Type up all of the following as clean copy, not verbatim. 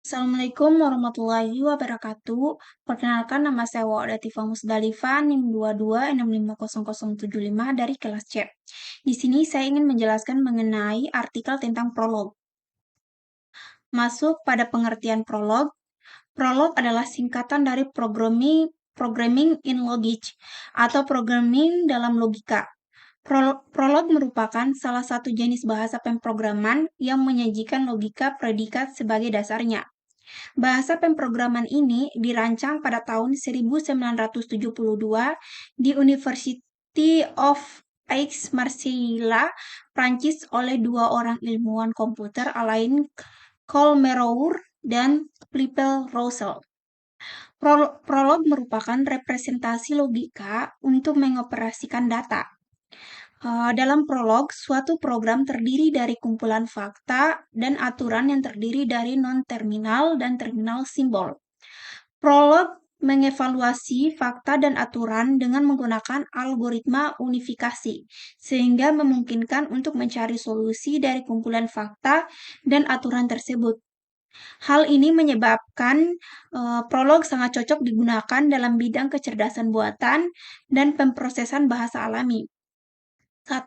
Assalamualaikum warahmatullahi wabarakatuh. Perkenalkan nama saya Wa'adatifah Musdalifah NIM 22650075 dari kelas C. Di sini saya ingin menjelaskan mengenai artikel tentang prolog. Masuk pada pengertian prolog. Prolog adalah singkatan dari programming in logic atau programming dalam logika. Prolog merupakan salah satu jenis bahasa pemrograman yang menyajikan logika predikat sebagai dasarnya. Bahasa pemrograman ini dirancang pada tahun 1972 di University of Aix-Marseille, Prancis oleh dua orang ilmuwan komputer Alain Kolmogorov dan Philippe Roussel. Prolog merupakan representasi logika untuk mengoperasikan data. Dalam prolog, suatu program terdiri dari kumpulan fakta dan aturan yang terdiri dari non-terminal dan terminal simbol. Prolog mengevaluasi fakta dan aturan dengan menggunakan algoritma unifikasi, sehingga memungkinkan untuk mencari solusi dari kumpulan fakta dan aturan tersebut. Hal ini menyebabkan prolog sangat cocok digunakan dalam bidang kecerdasan buatan dan pemrosesan bahasa alami. 1.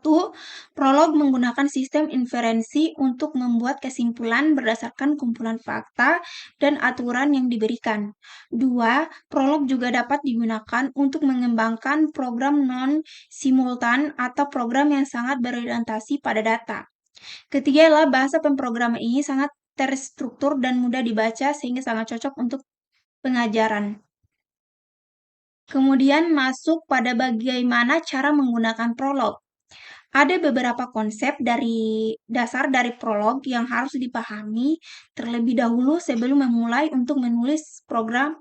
Prolog menggunakan sistem inferensi untuk membuat kesimpulan berdasarkan kumpulan fakta dan aturan yang diberikan. 2. Prolog juga dapat digunakan untuk mengembangkan program non-simultan atau program yang sangat berorientasi pada data. Ketiga adalah bahasa pemrograman ini sangat terstruktur dan mudah dibaca sehingga sangat cocok untuk pengajaran. Kemudian masuk pada bagaimana cara menggunakan prolog. Ada beberapa konsep dasar dari prolog yang harus dipahami terlebih dahulu sebelum memulai untuk menulis program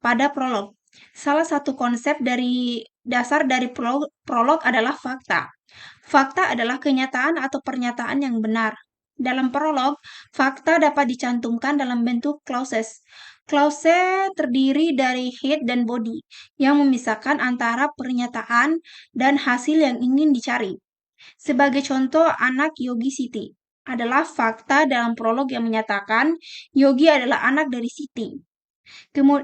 pada prolog. Salah satu konsep dasar dari prolog adalah fakta. Fakta adalah kenyataan atau pernyataan yang benar. Dalam prolog, fakta dapat dicantumkan dalam bentuk clauses. Clause terdiri dari head dan body yang memisahkan antara pernyataan dan hasil yang ingin dicari. Sebagai contoh, anak Yogi Siti adalah fakta dalam prolog yang menyatakan Yogi adalah anak dari Siti.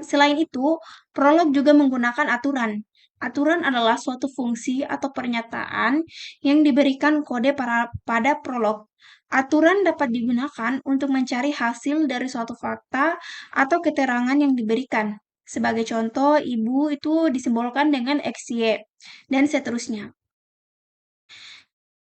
Selain itu, prolog juga menggunakan aturan. Aturan adalah suatu fungsi atau pernyataan yang diberikan kode pada prolog. Aturan dapat digunakan untuk mencari hasil dari suatu fakta atau keterangan yang diberikan. Sebagai contoh, ibu itu disimbolkan dengan XY, dan seterusnya.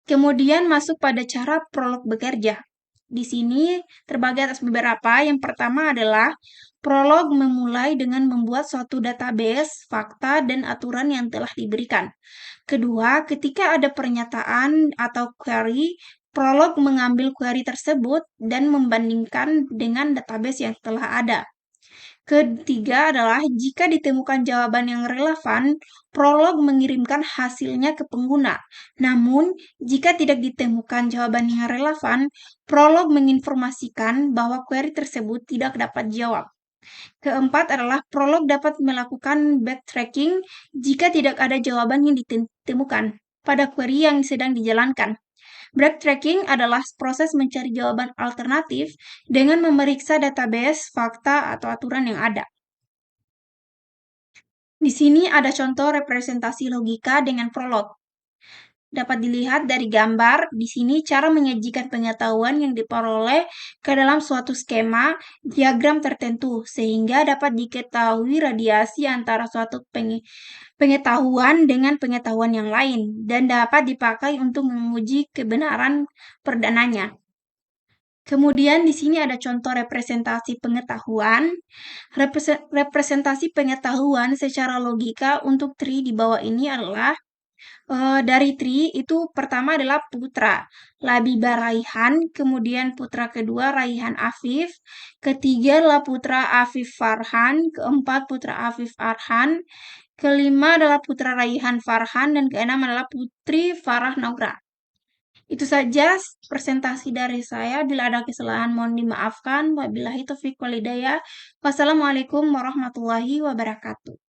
Kemudian masuk pada cara prolog bekerja. Di sini terbagi atas beberapa. Yang pertama adalah prolog memulai dengan membuat suatu database, fakta, dan aturan yang telah diberikan. Kedua, ketika ada pernyataan atau query, prolog mengambil query tersebut dan membandingkan dengan database yang telah ada. Ketiga adalah jika ditemukan jawaban yang relevan, prolog mengirimkan hasilnya ke pengguna. Namun, jika tidak ditemukan jawaban yang relevan, prolog menginformasikan bahwa query tersebut tidak dapat dijawab. Keempat adalah prolog dapat melakukan backtracking jika tidak ada jawaban yang ditemukan pada query yang sedang dijalankan. Backtracking adalah proses mencari jawaban alternatif dengan memeriksa database, fakta, atau aturan yang ada. Di sini ada contoh representasi logika dengan prolog. Dapat dilihat dari gambar, di sini cara menyajikan pengetahuan yang diperoleh ke dalam suatu skema diagram tertentu, sehingga dapat diketahui radiasi antara suatu pengetahuan dengan pengetahuan yang lain, dan dapat dipakai untuk menguji kebenaran perdananya. Kemudian di sini ada contoh representasi pengetahuan. Representasi pengetahuan secara logika untuk tree di bawah ini adalah dari tree itu pertama adalah putra Labiba Raihan, kemudian putra kedua Raihan Afif, ketiga adalah putra Afif Farhan, keempat putra Afif Arhan, kelima adalah putra Raihan Farhan, dan keenam adalah putri Farah Naura. Itu saja presentasi dari saya. Bila ada kesalahan mohon dimaafkan. Wabillahi taufiq wal hidayah. Wassalamualaikum warahmatullahi wabarakatuh.